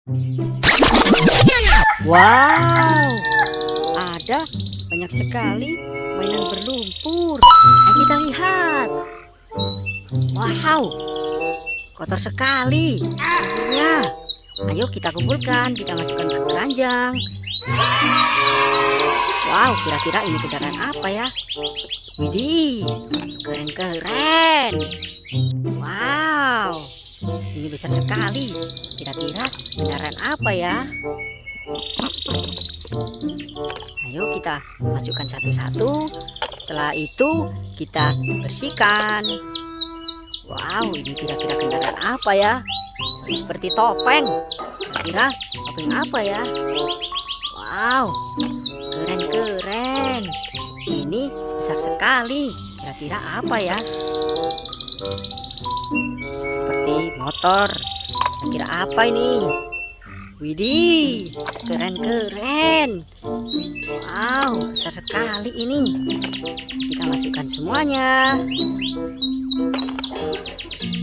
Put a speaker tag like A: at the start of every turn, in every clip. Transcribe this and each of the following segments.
A: Wow, ada banyak sekali mainan berlumpur. Ayo kita lihat. Wow, kotor sekali lumpurnya. Ayo kita kumpulkan, kita masukkan ke keranjang. Wow, kira-kira ini kendaraan apa ya? Widih, keren-keren. Wow, ini besar sekali. Kira-kira kendaraan apa ya? Ayo kita masukkan satu-satu. Setelah itu kita bersihkan. Wow, ini kira-kira kendaraan apa ya? Ini seperti topeng. Kira-kira topeng apa ya? Wow, keren-keren. Ini besar sekali. Kira-kira apa ya? Seperti motor. Kira-kira apa ini? Widih, keren-keren. Wow, besar sekali ini. Kita masukkan semuanya.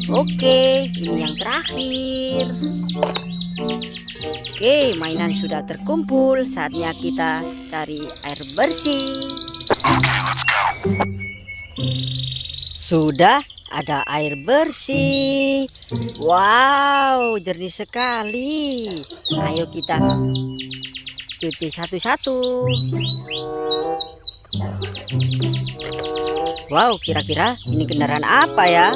A: Oke, ini yang terakhir. Oke, mainan sudah terkumpul. Saatnya kita cari air bersih. Sudah ada air bersih. Wow, jernih sekali. Ayo kita cuci satu-satu. Wow, kira-kira ini kendaraan apa ya?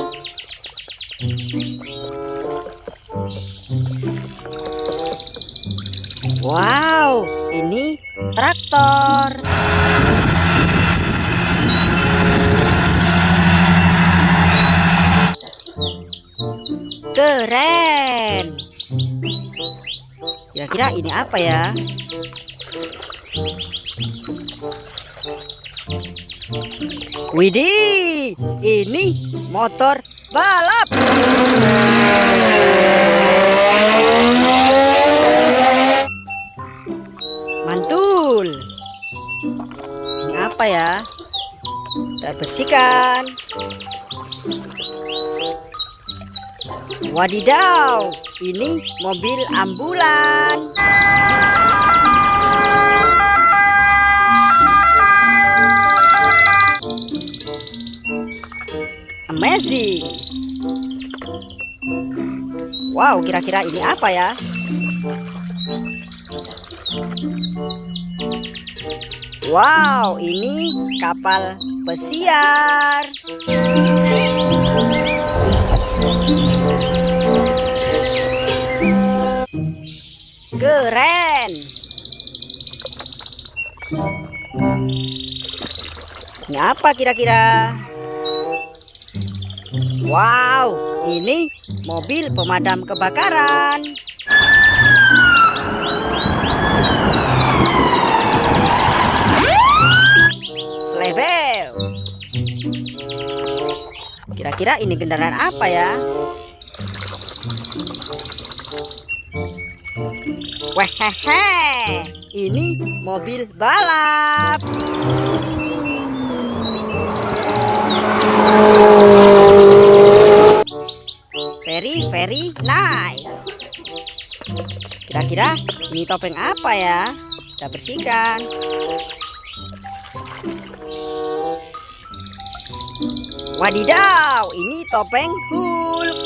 A: Wow, ini traktor. Keren. Kira-kira ini apa ya? Widih, ini motor balap. Mantul. Ini apa ya? Kita bersihkan. Wadidaw, ini mobil ambulan. Amazing. Wow, kira-kira ini apa ya? Wow, ini kapal pesiar. Keren. Ini apa kira-kira? Wow, ini mobil pemadam kebakaran. Slebel. Kira-kira ini kendaraan apa ya? Wehehe, ini mobil balap. Very nice. Kira-kira ini topeng apa ya? Kita bersihkan. Wadidaw, ini topeng Hulk.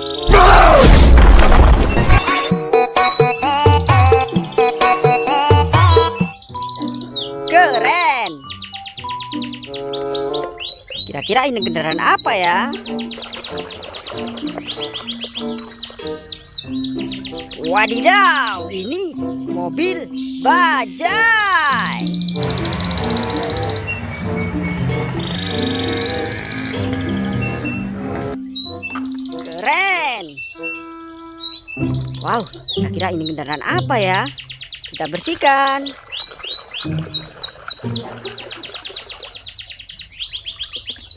A: Keren. Kira-kira ini kendaraan apa ya? Wadidaw, ini mobil bajai. Keren. Wow, kira-kira ini kendaraan apa ya? Kita bersihkan.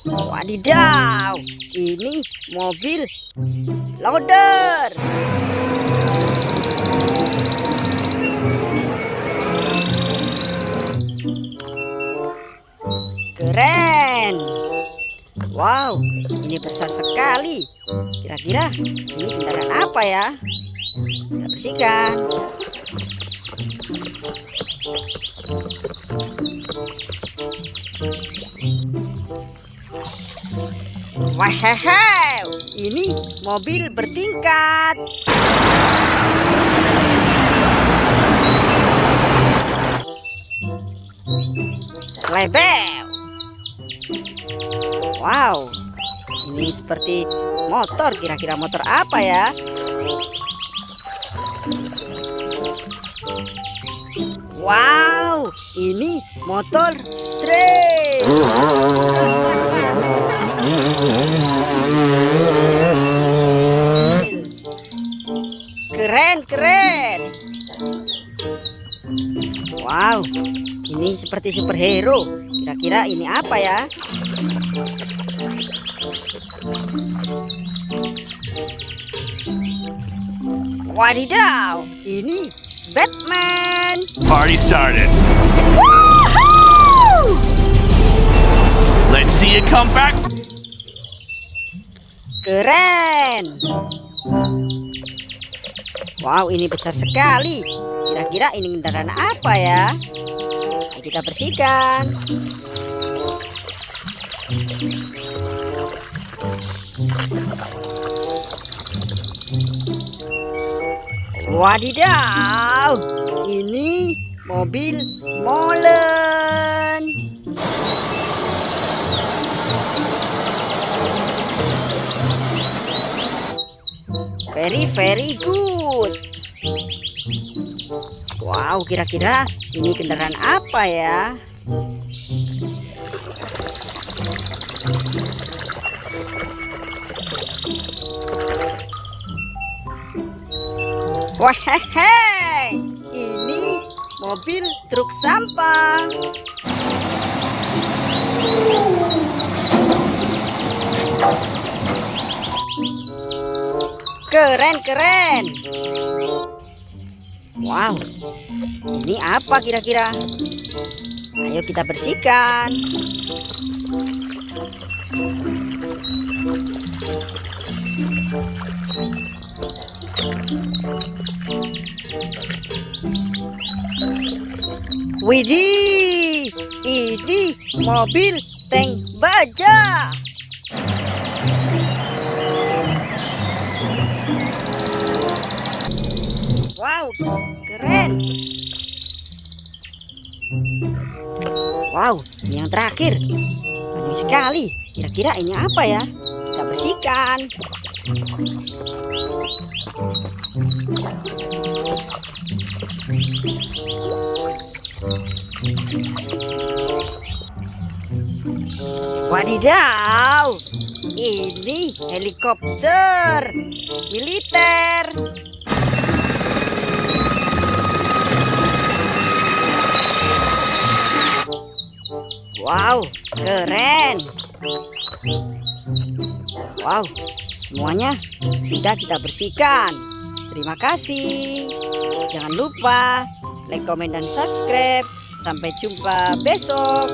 A: Wadidaw, ini mobil loader. Keren. Wow, ini besar sekali. Kira-kira ini kendaraan apa ya? Kita bersihkan. Wah, ini mobil bertingkat. Slebel. Wow, ini seperti motor. Kira-kira motor apa ya? Wow, ini motor train. Keren. Wow, ini seperti superhero. Kira-kira ini apa ya? Wadidaw, ini Batman.
B: Party started.
A: Woohoo!
B: Let's see you come back.
A: Keren. Wow, ini besar sekali. Kira-kira ini kendaraan apa ya? Ayo kita bersihkan. Wadidaw, ini mobil molen. Very good. Wow, kira-kira ini kendaraan apa ya? Wah, ini mobil truk sampah. Keren. Wow, ini apa kira-kira? Ayo kita bersihkan. Widih, ini mobil tank baja. Wow, keren. Wow, ini yang terakhir. Banyak sekali. Kira-kira ini apa ya? Kita bersihkan. Wadidaw, ini helikopter militer. Wow, keren. Wow, semuanya sudah kita bersihkan. Terima kasih. Jangan lupa like, komen, dan subscribe. Sampai jumpa besok.